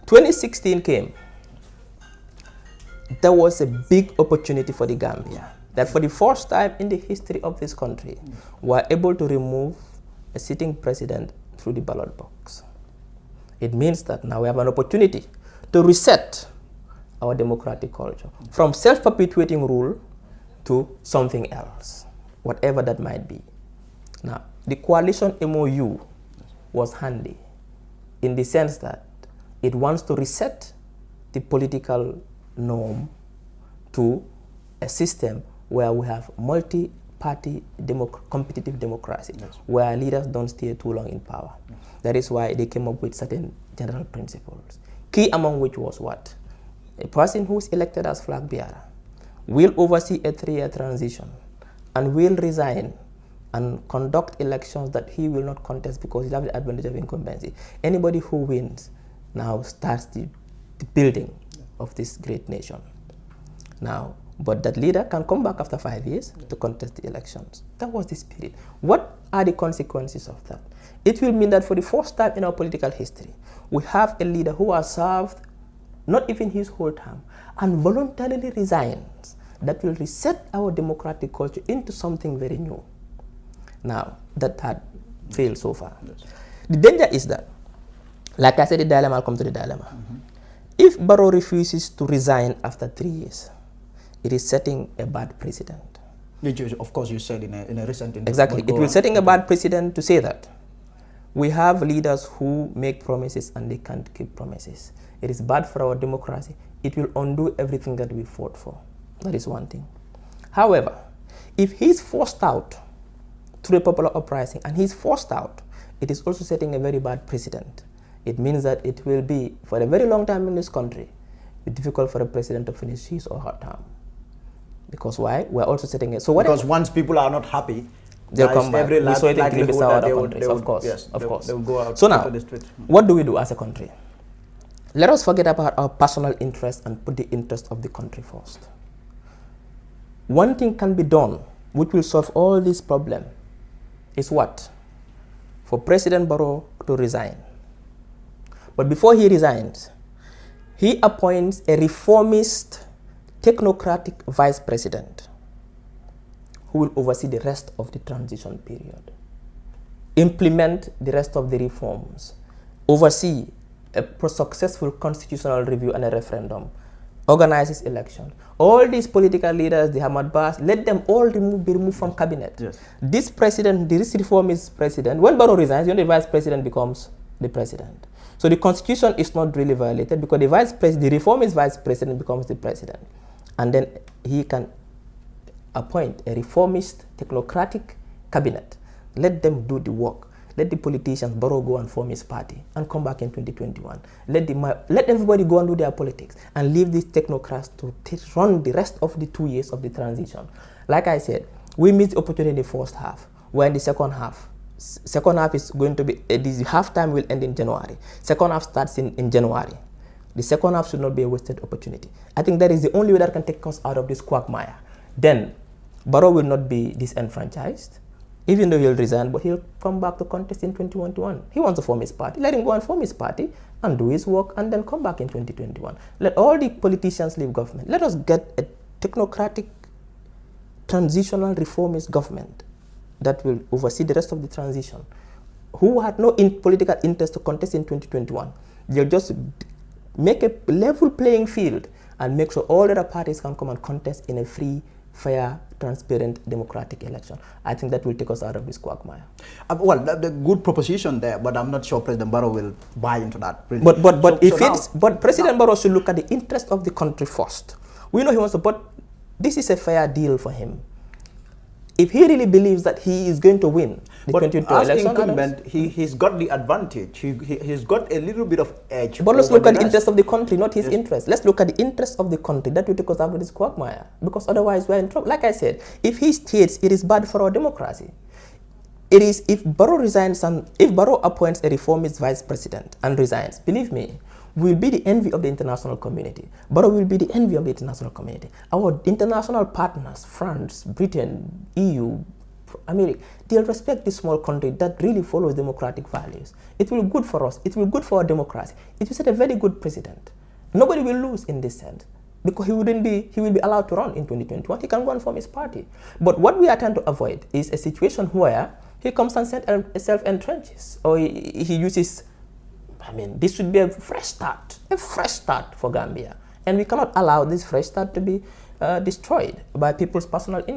2016 came. There was a big opportunity for the Gambia that for the first time in the history of this country, we are able to remove a sitting president through the ballot box. It means that now we have an opportunity to reset our democratic culture from self-perpetuating rule to something else, whatever that might be. Now, the coalition MOU was handy in the sense that it wants to reset the political norm to a system where we have multi-party competitive democracy, where leaders don't stay too long in power. That is why they came up with certain general principles, key among which was what? A person who is elected as flag bearer will oversee a 3-year transition and will resign and conduct elections that he will not contest because he has the advantage of incumbency. Anybody who wins now starts the building of this great nation. Now, but that leader can come back after 5 years to contest the elections. That was the spirit. What are the consequences of that? It will mean that for the first time in our political history, we have a leader who has served not even his whole term and voluntarily resigns. That will reset our democratic culture into something very new. Now, that had failed so far. The danger is that, like I said, the dilemma, I'll come to the dilemma. If Barrow refuses to resign after 3 years, it is setting a bad precedent. Of course, you said in a recent interview. Exactly. It will setting a bad precedent to say that we have leaders who make promises and they can't keep promises. It is bad for our democracy. It will undo everything that we fought for. That is one thing. However, if he's forced out through a popular uprising and he's forced out, it is also setting a very bad precedent. It means that it will be, for a very long time in this country, difficult for a president to finish his or her term. Because why? We're also setting it. So what? Because once people are not happy, they'll come back. We saw it in Gambia, other countries, of course. Yes, of course. They will go out so now, to the street. what do we do as a country? Let us forget about our personal interest and put the interest of the country first. One thing can be done which will solve all these problems is what? For President Barrow to resign. But before he resigns, he appoints a reformist, technocratic vice president who will oversee the rest of the transition period, implement the rest of the reforms, oversee a successful constitutional review and a referendum, organizes elections. All these political leaders, the Hamad Bas, let them all be removed from cabinet. Yes. This president, this reformist president, when Barrow resigns, the vice president becomes the president. So the constitution is not really violated because the reformist vice president becomes the president. And then he can appoint a reformist, technocratic cabinet. Let them do the work. Let the politicians, Barrow, go and form his party and come back in 2021. Let everybody go and do their politics and leave these technocrats to run the rest of the 2 years of the transition. Like I said, we missed the opportunity in the first half. We're in the second half. Second half is going to be, the half time will end in January. Second half starts in January. The second half should not be a wasted opportunity. I think that is the only way that can take us out of this quagmire. Then, Barrow will not be disenfranchised, even though he'll resign, but he'll come back to contest in 2021. He wants to form his party. Let him go and form his party and do his work and then come back in 2021. Let all the politicians leave government. Let us get a technocratic, transitional reformist government that will oversee the rest of the transition, who had no political interest to contest in 2021. They'll just make a level playing field and make sure all other parties can come and contest in a free, fair, transparent, democratic election. I think that will take us out of this quagmire. Well, the good proposition there, but I'm not sure President Barrow will buy into that. Really. But President Barrow should look at the interest of the country first. We know he wants to, but this is a fair deal for him. If he really believes that he is going to win the 2022 election, incumbent, he's got the advantage. He's got a little bit of edge. But let's look at the interest of the country, not his interest. Let's look at the interest of the country. That will take us out of this quagmire. Because otherwise we're in trouble. Like I said, if he states it is bad for our democracy, it is if Barrow resigns and if Barrow appoints a reformist vice president and resigns, believe me, will be the envy of the international community. Barrow will be the envy of the international community. Our international partners, France, Britain, EU, they'll respect this small country that really follows democratic values. It will be good for us. It will be good for our democracy. It will set a very good precedent. Nobody will lose in this sense because he will be allowed to run in 2021. He can run from his party. But what we are trying to avoid is a situation where he comes and self-entrenches, or he uses, this should be a fresh start for Gambia. And we cannot allow this fresh start to be destroyed by people's personal